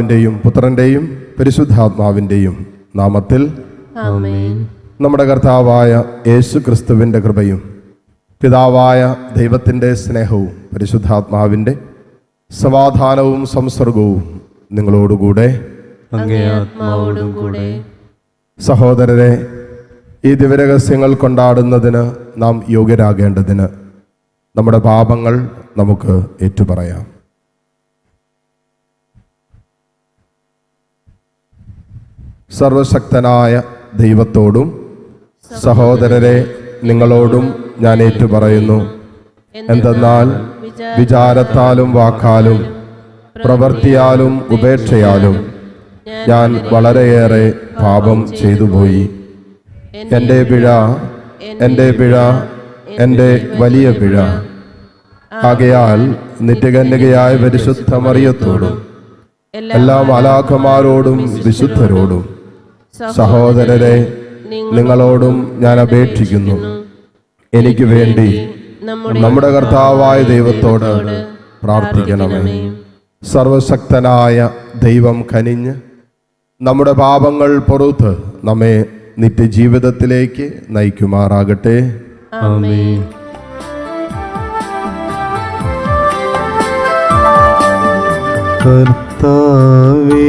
പിതാവിൻ്റെയും പുത്രൻ്റെയും പരിശുദ്ധാത്മാവിൻ്റെയും നാമത്തിൽ ആമേൻ. നമ്മുടെ കർത്താവായ യേശു ക്രിസ്തുവിൻ്റെ കൃപയും പിതാവായ ദൈവത്തിൻ്റെ സ്നേഹവും പരിശുദ്ധാത്മാവിൻ്റെ സമാധാനവും സംസർഗവും നിങ്ങളോടുകൂടെ അങ്ങേ ആത്മാവോടും കൂടെ. സഹോദരരെ, ഈ ദിവ്യരഹസ്യങ്ങൾ കൊണ്ടാടുന്നതിന് നാം യോഗ്യരാകേണ്ടതിന് നമ്മുടെ പാപങ്ങൾ നമുക്ക് ഏറ്റുപറയാം. സർവശക്തനായ ദൈവത്തോടും സഹോദരരെ നിങ്ങളോടും ഞാൻ ഏറ്റുപറയുന്നു. എന്തെന്നാൽ വിചാരത്താലും വാക്കാലും പ്രവൃത്തിയാലും ഉപേക്ഷയാലും ഞാൻ വളരെയേറെ പാപം ചെയ്തുപോയി. എൻ്റെ പിഴ, എൻ്റെ വലിയ പിഴ. ആകയാൽ നിത്യകന്യകയായ പരിശുദ്ധ മറിയത്തോടും എല്ലാ മാലാഖമാരോടും വിശുദ്ധരോടും സഹോദരരെ നിങ്ങളോടും ഞാൻ അപേക്ഷിക്കുന്നു, എനിക്ക് വേണ്ടി നമ്മുടെ കർത്താവായ ദൈവത്തോട് പ്രാർത്ഥിക്കണമേ. സർവശക്തനായ ദൈവം കനിഞ്ഞ് നമ്മുടെ പാപങ്ങൾ പൊറുത്ത് നമ്മെ നിത്യജീവിതത്തിലേക്ക് നയിക്കുമാറാകട്ടെ. ആമേൻ. കർത്താവേ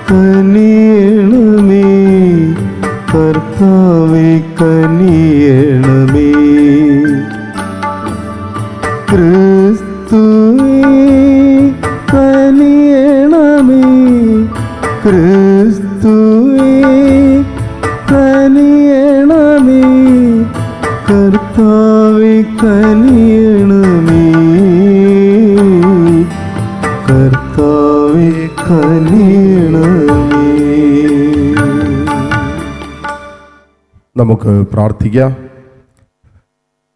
കനിയണമേ, കർത്താവേ കനിയണമേ. ക്രിസ്തുവേ കനിയണമേ, ക്രിസ്തുവേ കനിയണമേ, കർത്താവേ കനിയണമേ, കർത്താവേ കനിയണമേ. നമുക്ക് പ്രാർത്ഥിക്കാം.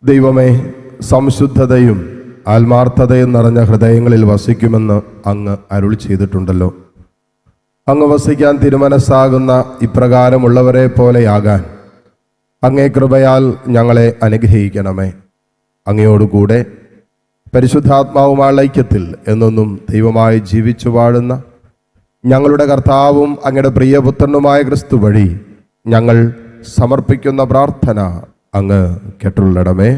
ദൈവമേ, സംശുദ്ധതയും ആത്മാർത്ഥതയും നിറഞ്ഞ ഹൃദയങ്ങളിൽ വസിക്കുമെന്ന് അങ്ങ് അരുളി ചെയ്തിട്ടുണ്ടല്ലോ. അങ്ങ് വസിക്കാൻ തിരുമനസ്സാകുന്ന ഇപ്രകാരമുള്ളവരെ പോലെയാകാൻ അങ്ങേ കൃപയാൽ ഞങ്ങളെ അനുഗ്രഹിക്കണമേ. അങ്ങയോടുകൂടെ പരിശുദ്ധാത്മാവുമായ ഐക്യത്തിൽ എന്നൊന്നും ദൈവമായി ജീവിച്ചു വാഴുന്ന ഞങ്ങളുടെ കർത്താവും അങ്ങയുടെ പ്രിയപുത്രനുമായ ക്രിസ്തു വഴി ഞങ്ങൾ സമർപ്പിക്കുന്ന പ്രാർത്ഥന അങ്ങ് കേട്ടുള്ളടമേ.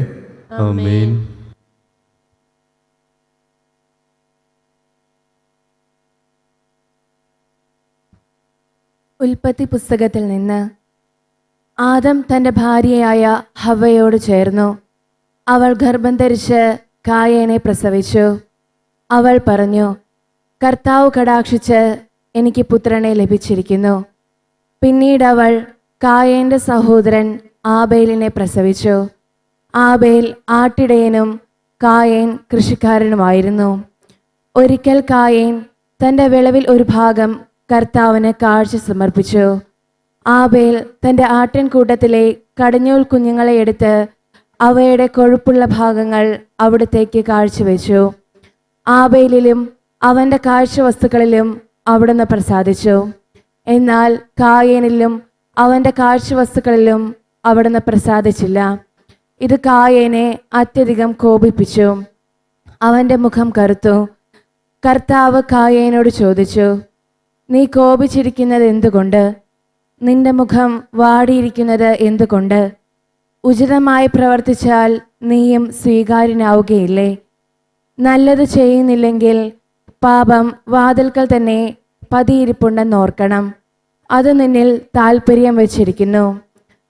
ആമേൻ. ഉൽപ്പത്തി പുസ്തകത്തിൽ നിന്ന്. ആദം തൻ്റെ ഭാര്യയായ ഹവ്വയോട് ചേർന്നു. അവൾ ഗർഭം ധരിച്ച് കായേനെ പ്രസവിച്ചു. അവൾ പറഞ്ഞു, കർത്താവ് കടാക്ഷിച്ച് എനിക്ക് പുത്രനെ ലഭിച്ചിരിക്കുന്നു. പിന്നീട് അവൾ കായേൻ്റെ സഹോദരൻ ആബേലിനെ പ്രസവിച്ചു. ആബേൽ ആട്ടിടയനും കായേൻ കൃഷിക്കാരനുമായിരുന്നു. ഒരിക്കൽ കായേൻ തൻ്റെ വിളവിൽ ഒരു ഭാഗം കർത്താവിന് കാഴ്ച സമർപ്പിച്ചു. ആബേൽ തൻ്റെ ആട്ടിൻകൂട്ടത്തിലെ കടിഞ്ഞൂൽ കുഞ്ഞുങ്ങളെ എടുത്ത് അവയുടെ കൊഴുപ്പുള്ള ഭാഗങ്ങൾ അവിടത്തേക്ക് കാഴ്ചവെച്ചു. ആബേലിലും അവൻ്റെ കാഴ്ചവസ്തുക്കളിലും അവിടുന്ന് പ്രസാദിച്ചു. എന്നാൽ കായേനിലും അവൻ്റെ കാഴ്ചവസ്തുക്കളിലും അവിടുന്ന് പ്രസാദിച്ചില്ല. ഇത് കായേനെ അത്യധികം കോപിപ്പിച്ചു. അവൻ്റെ മുഖം കറുത്തു. കർത്താവ് കായേനോട് ചോദിച്ചു, നീ കോപിച്ചിരിക്കുന്നത് എന്തുകൊണ്ട്? നിന്റെ മുഖം വാടിയിരിക്കുന്നത് എന്തുകൊണ്ട്? ഉചിതമായി പ്രവർത്തിച്ചാൽ നീയും സ്വീകാര്യനാവുകയില്ലേ? നല്ലത് ചെയ്യുന്നില്ലെങ്കിൽ പാപം വാതിൽക്കൽ തന്നെ പതിയിരിപ്പുണ്ടെന്നോർക്കണം. അത് നിന്നിൽ താൽപ്പര്യം വച്ചിരിക്കുന്നു,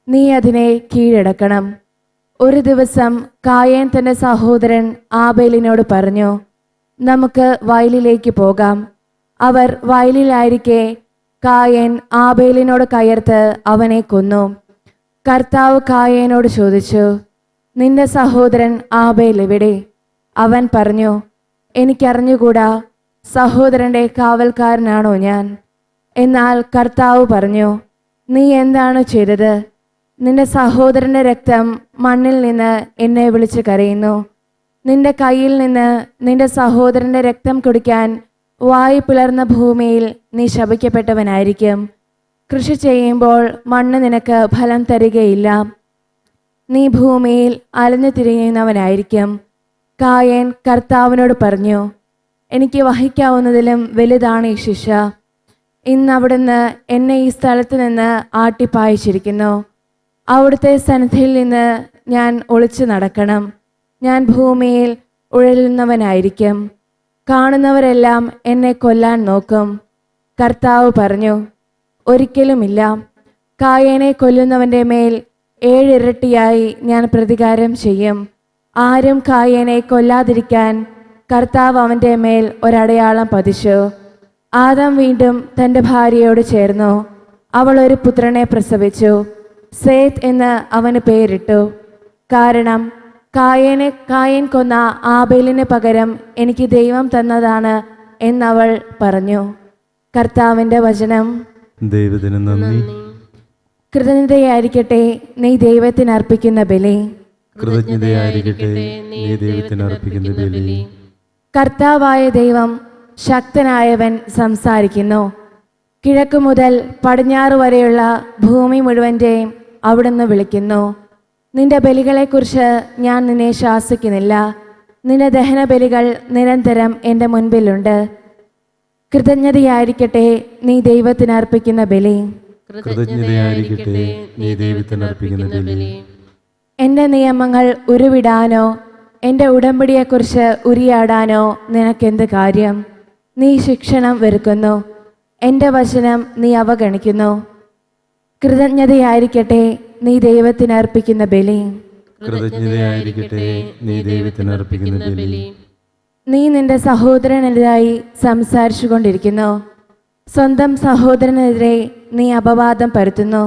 നീ അതിനെ കീഴടക്കണം. ഒരു ദിവസം കായേൻ തൻ്റെ സഹോദരൻ ആബേലിനോട് പറഞ്ഞു, നമുക്ക് വയലിലേക്ക് പോകാം. അവർ വയലിലായിരിക്കെ കായേൻ ആബേലിനോട് കയർത്ത് അവനെ കൊന്നു. കർത്താവ് കായേനോട് ചോദിച്ചു, നിന്റെ സഹോദരൻ ആബേൽ എവിടെ? അവൻ പറഞ്ഞു, എനിക്കറിഞ്ഞുകൂടാ, സഹോദരൻ്റെ കാവൽക്കാരനാണോ ഞാൻ? എന്നാൽ കർത്താവ് പറഞ്ഞു, നീ എന്താണ് ചെയ്തത്? നിന്റെ സഹോദരൻ്റെ രക്തം മണ്ണിൽ നിന്ന് എന്നെ വിളിച്ച് കരയുന്നു. നിന്റെ കയ്യിൽ നിന്ന് നിന്റെ സഹോദരൻ്റെ രക്തം കുടിക്കാൻ വായു പിളർന്ന ഭൂമിയിൽ നീ ശപിക്കപ്പെട്ടവനായിരിക്കും. കൃഷി ചെയ്യുമ്പോൾ മണ്ണ് നിനക്ക് ഫലം തരികയില്ല. നീ ഭൂമിയിൽ അലഞ്ഞു തിരിയുന്നവനായിരിക്കും. കായേൻ കർത്താവിനോട് പറഞ്ഞു, എനിക്ക് വഹിക്കാവുന്നതിലും വലുതാണ് ഈ ശിക്ഷ. ഇന്ന് അവിടുന്ന് എന്നെ ഈ സ്ഥലത്ത് നിന്ന് ആട്ടിപ്പായിച്ചിരിക്കുന്നു. അവിടുത്തെ സന്നിധിയിൽ നിന്ന് ഞാൻ ഒളിച്ചു നടക്കണം. ഞാൻ ഭൂമിയിൽ ഉഴലുന്നവനായിരിക്കും. കാണുന്നവരെല്ലാം എന്നെ കൊല്ലാൻ നോക്കും. കർത്താവ് പറഞ്ഞു, ഒരിക്കലുമില്ല. കായേനെ കൊല്ലുന്നവൻ്റെ മേൽ 7 ഇരട്ടിയായി ഞാൻ പ്രതികാരം ചെയ്യും. ആരും കായേനെ കൊല്ലാതിരിക്കാൻ കർത്താവ് അവൻ്റെ മേൽ ഒരടയാളം പതിച്ചു. ആദാം വീണ്ടും തൻ്റെ ഭാര്യയോട് ചേർന്നു. അവൾ ഒരു പുത്രനെ പ്രസവിച്ചു. സേത്ത് എന്ന് അവന് പേരിട്ടു. കാരണം കായേൻ കൊന്ന ആബേലിന് പകരം എനിക്ക് ദൈവം തന്നതാണ് എന്നവൾ പറഞ്ഞു. കർത്താവിൻ്റെ വചനം. ദൈവത്തിന് നന്ദി. കൃതജ്ഞതയായിരിക്കട്ടെ നീ ദൈവത്തിന് അർപ്പിക്കുന്ന ബലി. കൃതജ്ഞതയായിരിക്കട്ടെ നീ ദൈവത്തിന് അർപ്പിക്കുന്ന ബലി. കർത്താവായ ദൈവം ശക്തനായവൻ സംസാരിക്കുന്നു. കിഴക്ക് മുതൽ പടിഞ്ഞാറ് വരെയുള്ള ഭൂമി മുഴുവൻ്റെയും അവിടുന്ന് വിളിക്കുന്നു. നിന്റെ ബലികളെക്കുറിച്ച് ഞാൻ നിന്നെ ശാസിക്കുന്നില്ല. നിന്റെ ദഹന ബലികൾ നിരന്തരം എൻ്റെ മുൻപിലുണ്ട്. കൃതജ്ഞതയായിരിക്കട്ടെ നീ ദൈവത്തിന് അർപ്പിക്കുന്ന ബലി. കൃതജ്ഞതയായിരിക്കട്ടെ നീ ദൈവത്തിന് അർപ്പിക്കുന്ന ബലി. എൻ്റെ നിയമങ്ങൾ ഉരുവിടാനോ എൻ്റെ ഉടമ്പടിയെക്കുറിച്ച് ഉരിയാടാനോ നിനക്കെന്ത് കാര്യം? നീ ശിക്ഷണം വെറുക്കുന്നു. എൻ്റെ വചനം നീ അവഗണിക്കുന്നു. കൃതജ്ഞതയായിരിക്കട്ടെ നീ ദൈവത്തിന് അർപ്പിക്കുന്ന ബലി. കൃതജ്ഞതയായിരിക്കട്ടെ നീ ദൈവത്തിന് അർപ്പിക്കുന്ന ബലി. നീ നിന്റെ സഹോദരനെതിരായി സംസാരിച്ചു കൊണ്ടിരിക്കുന്നു. സ്വന്തം സഹോദരനെതിരെ നീ അപവാദം പരത്തുന്നു.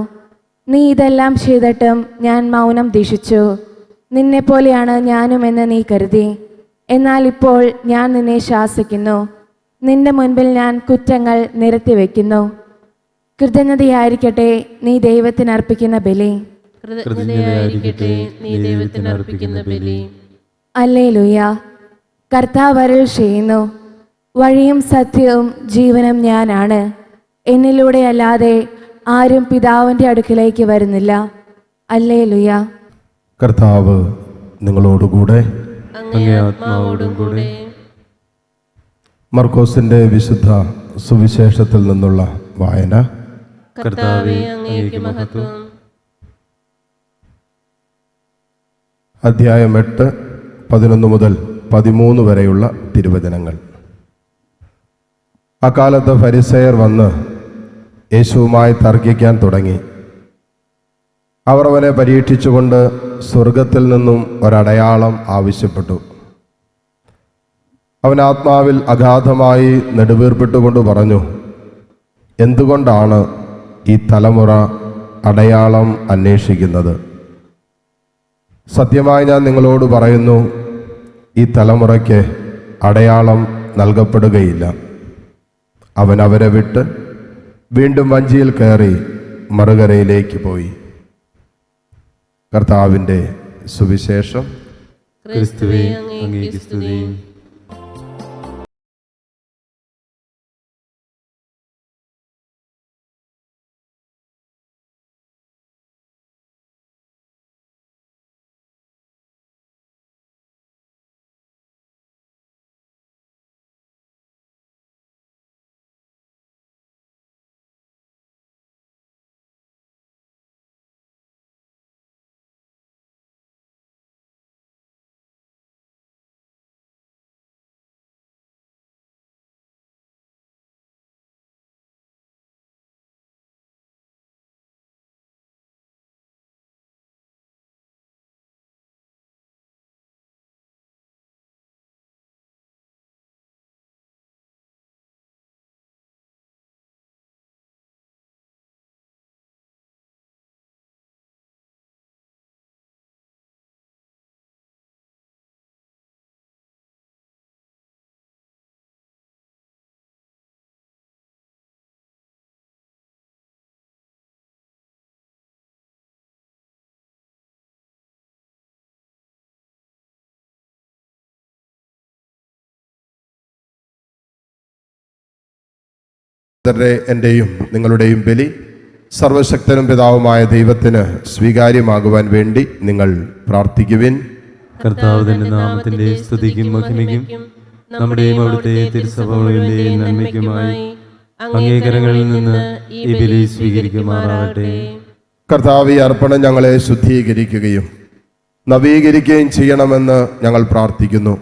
നീ ഇതെല്ലാം ചെയ്തിട്ടും ഞാൻ മൗനം ദീക്ഷിച്ചു. നിന്നെപ്പോലെയാണ് ഞാനുമെന്ന് നീ കരുതി. എന്നാൽ ഇപ്പോൾ ഞാൻ നിന്നെ ശാസിക്കുന്നു. നിന്റെ മുൻപിൽ ഞാൻ കുറ്റങ്ങൾ നിരത്തി വയ്ക്കുന്നു. കൃതജ്ഞതയായിരിക്കട്ടെ നീ ദൈവത്തിന് അർപ്പിക്കുന്ന ബലി. കൃതജ്ഞതയായിരിക്കട്ടെ നീ ദൈവത്തിന് അർപ്പിക്കുന്ന ബലി. ഹല്ലേലൂയ. കർത്താവ് അരുൾ ചെയ്യുന്നു, വഴിയും സത്യവും ജീവനും ഞാനാണ്. എന്നിലൂടെ അല്ലാതെ ആരും പിതാവിൻ്റെ അടുക്കിലേക്ക് വരുന്നില്ല. ഹല്ലേലൂയ. കർത്താവ് നിങ്ങളോടുകൂടെ. അങ്ങേ ആത്മാവോടും കൂടെ. മർക്കോസിന്റെ വിശുദ്ധ സുവിശേഷത്തിൽ നിന്നുള്ള വായന. കർത്താവേ, അങ്ങേക്ക് മഹത്വം. അധ്യായം 8, 11 മുതൽ 13 വരെയുള്ള തിരുവചനങ്ങൾ. അക്കാലത്ത് ഫരിസേയർ വന്ന് യേശുവുമായി തർക്കിക്കാൻ തുടങ്ങി. അവർ അവനെ പരീക്ഷിച്ചുകൊണ്ട് സ്വർഗത്തിൽ നിന്നും ഒരടയാളം ആവശ്യപ്പെട്ടു. അവൻ ആത്മാവിൽ അഗാധമായി നെടുവീർപ്പിട്ടുകൊണ്ട് പറഞ്ഞു, എന്തുകൊണ്ടാണ് ഈ തലമുറ അടയാളം അന്വേഷിക്കുന്നത്? സത്യമായി ഞാൻ നിങ്ങളോട് പറയുന്നു, ഈ തലമുറയ്ക്ക് അടയാളം നൽകപ്പെടുകയില്ല. അവൻ അവരെ വിട്ട് വീണ്ടും വഞ്ചിയിൽ കയറി മറുകരയിലേക്ക് പോയി. കർത്താവിൻ്റെ സുവിശേഷം. ക്രിസ്തുവേ, അങ്ങേക്ക് സ്തുതി. എൻ്റെയും നിങ്ങളുടെയും ബലി സർവശക്തനും പിതാവുമായ ദൈവത്തിന് സ്വീകാര്യമാകുവാൻ വേണ്ടി നിങ്ങൾ പ്രാർത്ഥിക്കുവിൻ. കർത്താവ് തന്റെ നാമത്തിന്റെ സ്തുതിക്കും മഹിമയ്ക്കും നമ്മുടെയും അവിടുത്തെ തിരുസഭകളിലെയും നന്മയ്ക്കുമായി അംഗീകാരങ്ങളിൽ നിന്ന് ഈ ബലി സ്വീകരിക്കുമാറാകട്ടെ. കർത്താവ്, ഈ അർപ്പണം ഞങ്ങളെ ശുദ്ധീകരിക്കുകയും നവീകരിക്കുകയും ചെയ്യണമെന്ന് ഞങ്ങൾ പ്രാർത്ഥിക്കുന്നു.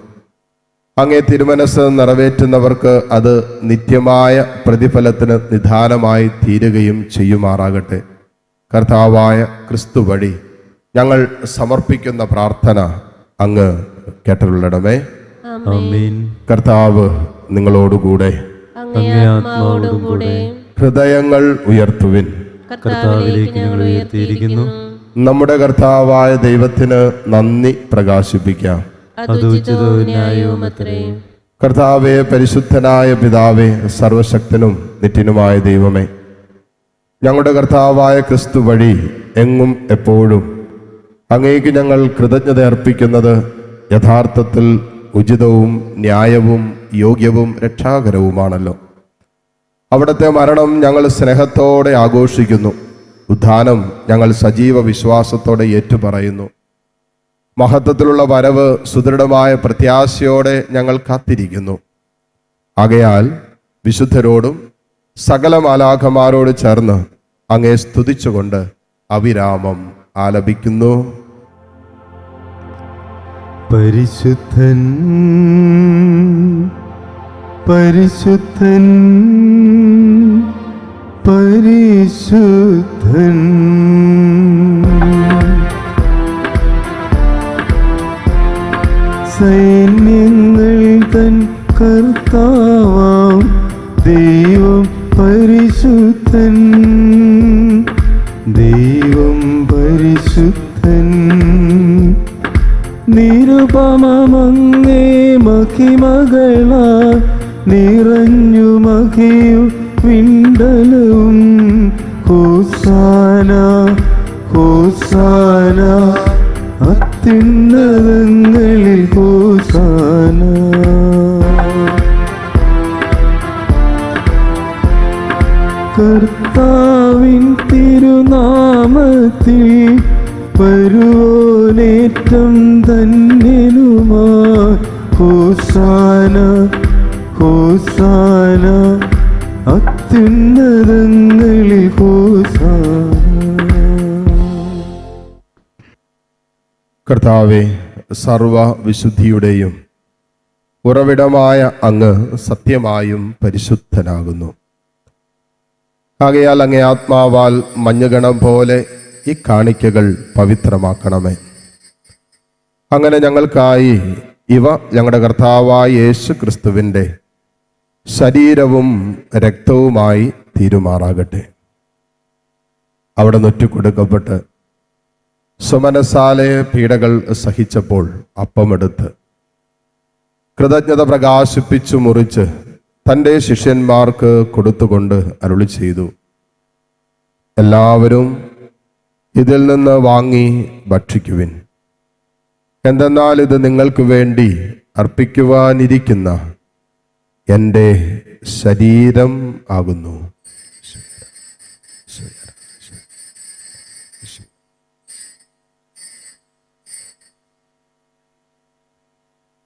അങ്ങേ തിരുമനസ് നിറവേറ്റുന്നവർക്ക് അത് നിത്യമായ പ്രതിഫലത്തിന് നിദാനമായി തീരുകയും ചെയ്യുമാറാകട്ടെ. കർത്താവായ ക്രിസ്തു വഴി ഞങ്ങൾ സമർപ്പിക്കുന്ന പ്രാർത്ഥന അങ്ങ് കേട്ടരുള്ളണമേ. ആമേൻ. കർത്താവ് നിങ്ങളോടുകൂടെ. അങ്ങേ ആത്മാവോടും കൂടെ. ഹൃദയങ്ങൾ ഉയർത്തുവിൻ. കർത്താവിലേക്ക് ഞങ്ങൾ ഉയർത്തിയിരിക്കുന്നു. നമ്മുടെ കർത്താവായ ദൈവത്തിന് നന്ദി പ്രകാശിപ്പിക്കാം. അത് ഉചിതവും ന്യായവുമത്രേ. കർത്താവേ, പരിശുദ്ധനായ പിതാവേ, സർവശക്തനും നിത്യനുമായ ദൈവമേ, ഞങ്ങളുടെ കർത്താവായ ക്രിസ്തു വഴി എങ്ങും എപ്പോഴും അങ്ങേക്ക് ഞങ്ങൾ കൃതജ്ഞത അർപ്പിക്കുന്നത് യഥാർത്ഥത്തിൽ ഉചിതവും ന്യായവും യോഗ്യവും രക്ഷാകരവുമാണല്ലോ. അവിടുത്തെ മരണം ഞങ്ങൾ സ്നേഹത്തോടെ ആഘോഷിക്കുന്നു. ഉത്ഥാനം ഞങ്ങൾ സജീവ വിശ്വാസത്തോടെ ഏറ്റുപറയുന്നു. മഹത്വത്തിലുള്ള വരവ് സുദൃഢമായ പ്രത്യാശയോടെ ഞങ്ങൾ കാത്തിരിക്കുന്നു. ആകയാൽ വിശുദ്ധരോടും സകല മാലാഖമാരോട് ചേർന്ന് അങ്ങേ സ്തുതിച്ചുകൊണ്ട് അവിരാമം ആലപിക്കുന്നു. പരിശുദ്ധൻ പരിശുദ്ധൻ പരിശുദ്ധൻ, സൈന്യങ്ങൾ തൻ കർത്താവാം ദൈവം പരിശുദ്ധൻ, ദൈവം പരിശുദ്ധൻ. നിരുപമങ്ങേ മഹിമകളാ നിറഞ്ഞു മഹിയു വിണ്ടലവും. ഹോസാന ഹോസാന അത്യുന്നതങ്ങളിൽ ഹോസാന. കർത്താവിൻ തിരുനാമത്തിൽ വരുവോനേറ്റം ധന്യനുമാ. ഹോസാന ഹോസാന അത്യുന്നതങ്ങളിൽ ഹോസാന. കർത്താവെ, സർവ വിശുദ്ധിയുടെയും ഉറവിടമായ അങ്ങ് സത്യമായും പരിശുദ്ധനാകുന്നു. ആകയാൽ അങ്ങേ ആത്മാവാൽ മഞ്ഞുകണം പോലെ ഈ കാണിക്കകൾ പവിത്രമാക്കണമേ. അങ്ങനെ ഞങ്ങൾക്കായി ഇവ ഞങ്ങളുടെ കർത്താവായ യേശു ക്രിസ്തുവിൻ്റെ ശരീരവും രക്തവുമായി തീരുമാറാകട്ടെ. അവിടെ നൊറ്റുകൊടുക്കപ്പെട്ട് സുമനസാലെ പീഡകൾ സഹിച്ചപ്പോൾ അപ്പമെടുത്ത് കൃതജ്ഞത പ്രകാശിപ്പിച്ചു മുറിച്ച് തൻ്റെ ശിഷ്യന്മാർക്ക് കൊടുത്തുകൊണ്ട് അരുളി ചെയ്തു, എല്ലാവരും ഇതിൽ നിന്ന് വാങ്ങി ഭക്ഷിക്കുവിൻ. എന്തെന്നാൽ ഇത് നിങ്ങൾക്ക് വേണ്ടി അർപ്പിക്കുവാനിരിക്കുന്ന എൻ്റെ ശരീരം ആകുന്നു.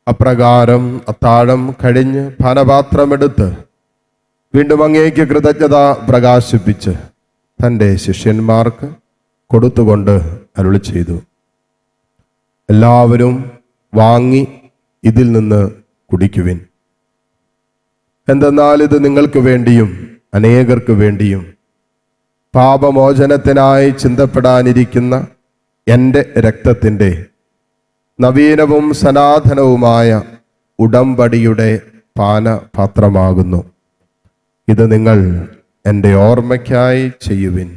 അപ്രകാരം അത്താഴം കഴിഞ്ഞ് പാനപാത്രമെടുത്ത് വീണ്ടും അങ്ങേക്ക് കൃതജ്ഞത പ്രകാശിപ്പിച്ച് തൻ്റെ ശിഷ്യന്മാർക്ക് കൊടുത്തുകൊണ്ട് അരുളി ചെയ്തു, എല്ലാവരും വാങ്ങി ഇതിൽ നിന്ന് കുടിക്കുവിൻ. എന്തെന്നാൽ ഇത് നിങ്ങൾക്ക് വേണ്ടിയും അനേകർക്ക് വേണ്ടിയും പാപമോചനത്തിനായി ചിന്തപ്പെടാനിരിക്കുന്ന എൻ്റെ രക്തത്തിൻ്റെ നവീനവും സനാതനവുമായ ഉടമ്പടിയുടെ പാനപാത്രമാകുന്നു. ഇത് നിങ്ങൾ എൻ്റെ ഓർമ്മയ്ക്കായി ചെയ്യുവിൻ.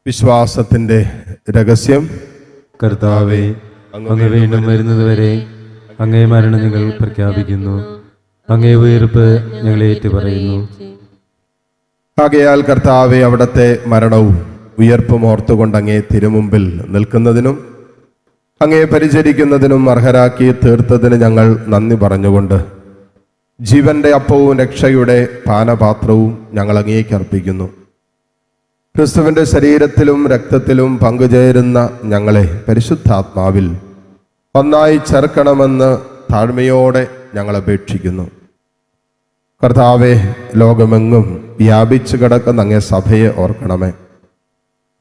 വിശ്വാസത്തിൻ്റെ രഹസ്യം. കർത്താവേ, അങ്ങ് വീണ്ടും വരുന്നതുവരെ അങ്ങേ മരണം ഞങ്ങൾ പ്രഖ്യാപിക്കുന്നു. അങ്ങേ ഉയർപ്പ് ഞങ്ങൾ ഏറ്റുപറയുന്നു. ആകയാൽ കർത്താവെ, അവിടുത്തെ മരണവും ഉയർപ്പും ഓർത്തുകൊണ്ട് അങ്ങേ തിരുമുമ്പിൽ നിൽക്കുന്നതിനും അങ്ങേ പരിചരിക്കുന്നതിനും അർഹരാക്കി തീർത്തതിന് ഞങ്ങൾ നന്ദി പറഞ്ഞുകൊണ്ട് ജീവന്റെ അപ്പവും രക്ഷയുടെ പാനപാത്രവും ഞങ്ങൾ അങ്ങേക്ക് അർപ്പിക്കുന്നു. ക്രിസ്തുവിൻ്റെ ശരീരത്തിലും രക്തത്തിലും പങ്കുചേരുന്ന ഞങ്ങളെ പരിശുദ്ധാത്മാവിൽ ഒന്നായി ചേർക്കണമെന്ന് താഴ്മയോടെ ഞങ്ങൾ അപേക്ഷിക്കുന്നു. കർത്താവെ, ലോകമെങ്ങും വ്യാപിച്ചു കിടക്കുന്ന അങ്ങേ സഭയെ ഓർക്കണമേ.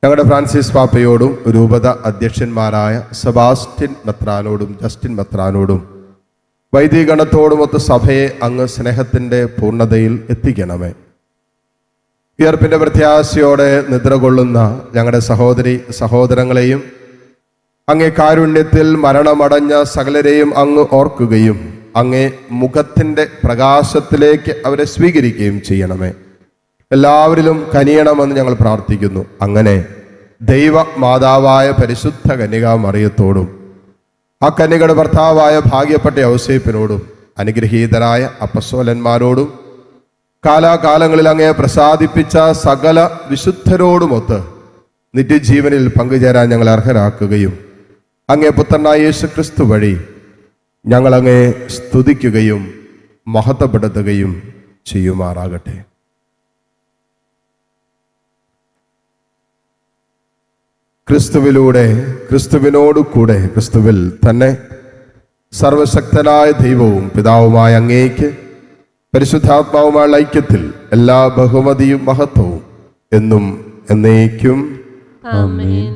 ഞങ്ങളുടെ ഫ്രാൻസിസ് പാപ്പയോടും രൂപത അധ്യക്ഷന്മാരായ സെബാസ്റ്റ്യൻ മെത്രാനോടും ജസ്റ്റിൻ മെത്രാനോടും വൈദികഗണത്തോടുമൊത്ത് സഭയെ അങ്ങ് സ്നേഹത്തിൻ്റെ പൂർണ്ണതയിൽ എത്തിക്കണമേ. ഉയർപ്പിൻ്റെ പ്രത്യാശയോടെ നിദ്രകൊള്ളുന്ന ഞങ്ങളുടെ സഹോദരി സഹോദരങ്ങളെയും അങ്ങേ കാരുണ്യത്തിൽ മരണമടഞ്ഞ സകലരെയും അങ്ങ് ഓർക്കുകയും അങ്ങേ മുഖത്തിൻ്റെ പ്രകാശത്തിലേക്ക് അവരെ സ്വീകരിക്കുകയും ചെയ്യണമേ. എല്ലാവരിലും കനിയണമെന്ന് ഞങ്ങൾ പ്രാർത്ഥിക്കുന്നു. അങ്ങനെ ദൈവ മാതാവായ പരിശുദ്ധ കന്യകാമറിയത്തോടും ആ കന്യകയുടെ ഭർത്താവായ ഭാഗ്യപ്പെട്ട ഔസേപ്പിനോടും അനുഗ്രഹീതരായ അപ്പസ്തോലന്മാരോടും കാലാകാലങ്ങളിൽ അങ്ങേ പ്രസാദിപ്പിച്ച സകല വിശുദ്ധരോടുമൊത്ത് നിത്യജീവനിൽ പങ്കുചേരാൻ ഞങ്ങൾ അർഹരാക്കുകയും അങ്ങേ പുത്രനായ യേശു ക്രിസ്തു വഴി ഞങ്ങളങ്ങേ സ്തുതിക്കുകയും മഹത്വപ്പെടുത്തുകയും ചെയ്യുമാറാകട്ടെ. ക്രിസ്തുവിലൂടെ, ക്രിസ്തുവിനോട് കൂടെ, ക്രിസ്തുവിൽ തന്നെ സർവശക്തനായ ദൈവവും പിതാവുമായ അങ്ങേക്ക് പരിശുദ്ധാത്മാവുമായുള്ള ഐക്യത്തിൽ എല്ലാ ബഹുമതിയും മഹത്വവും എന്നും എന്നേക്കും ആമേൻ.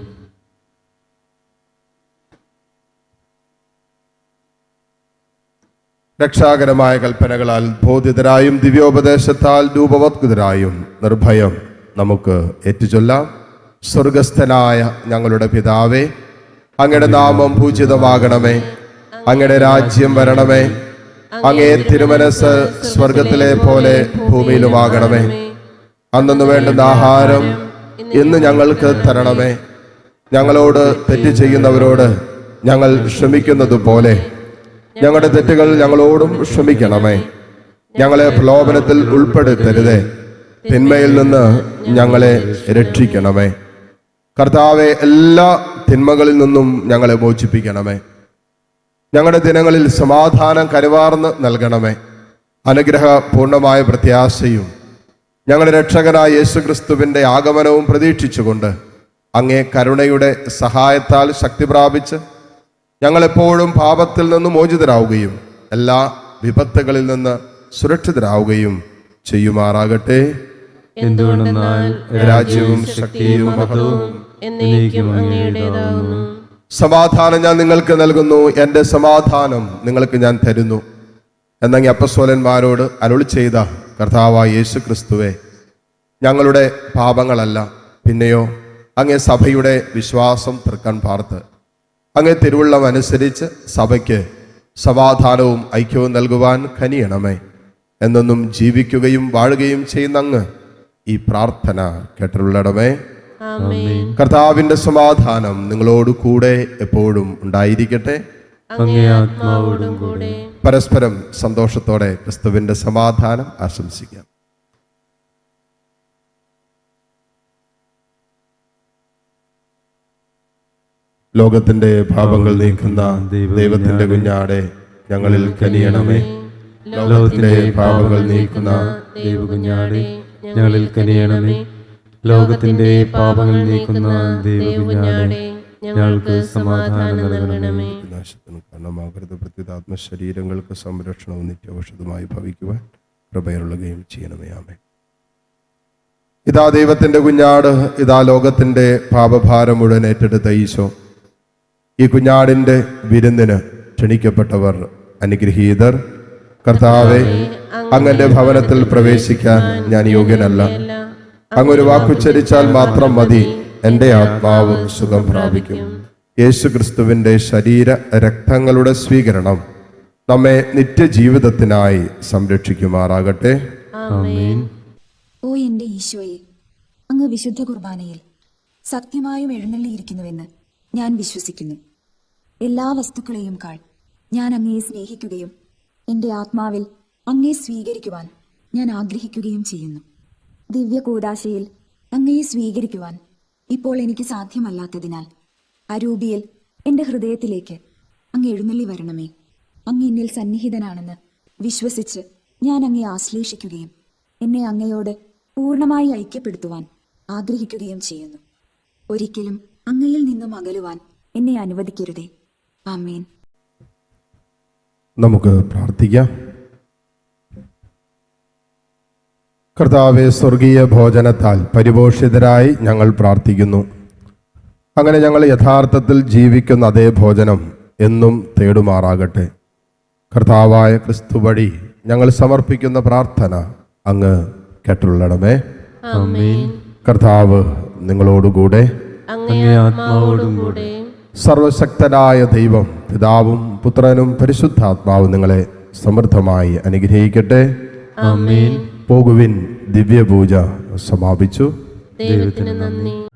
രക്ഷാകരമായ കൽപ്പനകളാൽ ബോധിതരായും ദിവ്യോപദേശത്താൽ രൂപവത്കൃതരായും നിർഭയം നമുക്ക് ഏറ്റുചൊല്ലാം. സ്വർഗസ്ഥനായ ഞങ്ങളുടെ പിതാവേ, അങ്ങയുടെ നാമം പൂജിതമാകണമേ. അങ്ങയുടെ രാജ്യം വരണമേ. അങ്ങേ തിരുമനസ് സ്വർഗത്തിലെ പോലെ ഭൂമിയിലുമാകണമേ. അന്നു വേണ്ടുന്ന ആഹാരം ഇന്ന് ഞങ്ങൾക്ക് തരണമേ. ഞങ്ങളോട് തെറ്റ് ചെയ്യുന്നവരോട് ഞങ്ങൾ ക്ഷമിക്കുന്നത് പോലെ ഞങ്ങളുടെ തെറ്റുകൾ ഞങ്ങളോടും ക്ഷമിക്കണമേ. ഞങ്ങളെ പ്രലോഭനത്തിൽ ഉൾപ്പെടുത്തരുതേ, തിന്മയിൽ നിന്ന് ഞങ്ങളെ രക്ഷിക്കണമേ. കർത്താവെ, എല്ലാ തിന്മകളിൽ നിന്നും ഞങ്ങളെ മോചിപ്പിക്കണമേ. ഞങ്ങളുടെ ദിനങ്ങളിൽ സമാധാനം കരുവാർന്ന് നൽകണമേ. അനുഗ്രഹപൂർണമായ പ്രത്യാശയും ഞങ്ങളുടെ രക്ഷകനായ യേശുക്രിസ്തുവിൻ്റെ ആഗമനവും പ്രതീക്ഷിച്ചുകൊണ്ട് അങ്ങേ കരുണയുടെ സഹായത്താൽ ശക്തി പ്രാപിച്ച് ഞങ്ങളെപ്പോഴും പാപത്തിൽ നിന്ന് മോചിതരാവുകയും എല്ലാ വിപത്തുകളിൽ നിന്ന് സുരക്ഷിതരാവുകയും ചെയ്യുമാറാകട്ടെ. എന്തുകൊണ്ടെന്നാൽ രാജ്യവും ശക്തിയും മഹത്വവും എന്നേക്കും അങ്ങയുടേതാകുന്നു. സമാധാനം ഞാൻ നിങ്ങൾക്ക് നൽകുന്നു, എൻ്റെ സമാധാനം നിങ്ങൾക്ക് ഞാൻ തരുന്നു എന്നങ്ങ് അപ്പസ്തോലന്മാരോട് അരുളി ചെയ്ത കർത്താവായ യേശു ക്രിസ്തുവേ, ഞങ്ങളുടെ പാപങ്ങളല്ല പിന്നെയോ അങ്ങേ സഭയുടെ വിശ്വാസം തൃക്കൺ പാർത്ത് അങ്ങേ തിരുവുള്ളം അനുസരിച്ച് സഭയ്ക്ക് സമാധാനവും ഐക്യവും നൽകുവാൻ കനിയണമേ. എന്നെന്നും ജീവിക്കുകയും വാഴുകയും ചെയ്യുന്ന അങ്ങ് ഈ പ്രാർത്ഥന കേട്ടുള്ളടമേ. കർത്താവിൻ്റെ സമാധാനം നിങ്ങളോട് കൂടെ എപ്പോഴും ഉണ്ടായിരിക്കട്ടെ. അങ്ങേ ആത്മാവോടും കൂടെ. പരസ്പരം സന്തോഷത്തോടെ ക്രിസ്തുവിൻ്റെ സമാധാനം ആശംസിക്കാം. ലോകത്തിന്റെ പാപങ്ങൾ നീക്കുന്ന ദൈവത്തിന്റെ കുഞ്ഞാടെ ഞങ്ങളിൽ കനിയണമേ. ലോകത്തിന്റെ പാപങ്ങൾ നീക്കുന്ന ദൈവകുഞ്ഞാടെ ഞങ്ങളിൽ കനിയണമേ. ലോകത്തിന്റെ പാപങ്ങൾ നീക്കുന്ന ദൈവകുഞ്ഞാടെ ഞങ്ങൾക്ക് സമാധാനം നൽകണമേ. നാശത്തിന് കാരണമാകരുത്, പ്രത്യുതാത്മശരീരങ്ങൾക്ക് സംരക്ഷണവും നിത്യൌഷധമായി ഭവിക്കുവാൻ കൃപയുള്ളകയും ചെയ്യണമേ. ആമേൻ. ഇതാ ദൈവത്തിന്റെ കുഞ്ഞാട്, ഇതാ ലോകത്തിന്റെ പാപഭാരം മുഴുവൻ ഏറ്റെടുത്ത ഈശോ. ഈ കുഞ്ഞാടിന്റെ വിരുന്നിന് ക്ഷണിക്കപ്പെട്ടവർ അനുഗ്രഹീതർ. കർത്താവെ, അങ്ങന്റെ ഭവനത്തിൽ പ്രവേശിക്കാൻ ഞാൻ യോഗ്യനല്ല. അങ്ങൊരു വാക്കുച്ചരിച്ചാൽ മാത്രം മതി, എൻ്റെ ആത്മാവ് സുഖം പ്രാപിക്കും. യേശു ക്രിസ്തുവിൻ്റെ ശരീര രക്തങ്ങളുടെ സ്വീകരണം നമ്മെ നിത്യജീവിതത്തിനായി സംരക്ഷിക്കുമാറാകട്ടെ. ആമേൻ. ഓ എൻ്റെ ഈശോയെ, അങ്ങ് വിശുദ്ധ കുർബാനയിൽ സത്യമായും എഴുന്നള്ളിയിരിക്കുന്നുവെന്ന് ഞാൻ വിശ്വസിക്കുന്നു. എല്ലാ വസ്തുക്കളെയും കാൾ ഞാൻ അങ്ങയെ സ്നേഹിക്കുകയും എൻ്റെ ആത്മാവിൽ അങ്ങയെ സ്വീകരിക്കുവാൻ ഞാൻ ആഗ്രഹിക്കുകയും ചെയ്യുന്നു. ദിവ്യ കൂദാശയിൽ അങ്ങയെ സ്വീകരിക്കുവാൻ ഇപ്പോൾ എനിക്ക് സാധ്യമല്ലാത്തതിനാൽ അരൂപിയിൽ എൻ്റെ ഹൃദയത്തിലേക്ക് അങ്ങ് എഴുന്നള്ളി വരണമേ. അങ്ങ് എന്നിൽ സന്നിഹിതനാണെന്ന് വിശ്വസിച്ച് ഞാൻ അങ്ങയെ ആശ്ലേഷിക്കുകയും എന്നെ അങ്ങയോട് പൂർണ്ണമായി ഐക്യപ്പെടുത്തുവാൻ ആഗ്രഹിക്കുകയും ചെയ്യുന്നു. ഒരിക്കലും അങ്ങയിൽ നിന്നും അകലുവാൻ എന്നെ അനുവദിക്കരുതേ. ആമേൻ. നമുക്ക് പ്രാർത്ഥിക്കാം. കർത്താവെ, സ്വർഗീയ ഭോജനത്താൽ പരിപോഷിതരായി ഞങ്ങൾ പ്രാർത്ഥിക്കുന്നു. അങ്ങനെ ഞങ്ങൾ യഥാർത്ഥത്തിൽ ജീവിക്കുന്ന അതേ ഭോജനം എന്നും തേടുമാറാകട്ടെ. കർത്താവായ ക്രിസ്തു വഴി ഞങ്ങൾ സമർപ്പിക്കുന്ന പ്രാർത്ഥന അങ്ങ് കേട്ടുള്ളണമേ. ആമേൻ. കർത്താവ് നിങ്ങളോടുകൂടെ. അങ്ങേ ആത്മാവോടും കൂടെ. സർവശക്തനായ ദൈവം പിതാവും പുത്രനും പരിശുദ്ധാത്മാവും നിങ്ങളെ സമൃദ്ധമായി അനുഗ്രഹിക്കട്ടെ. ആമേൻ. പോകുവിൻ, ദിവ്യപൂജ സമാപിച്ചു. ദൈവത്തിന് നന്ദി.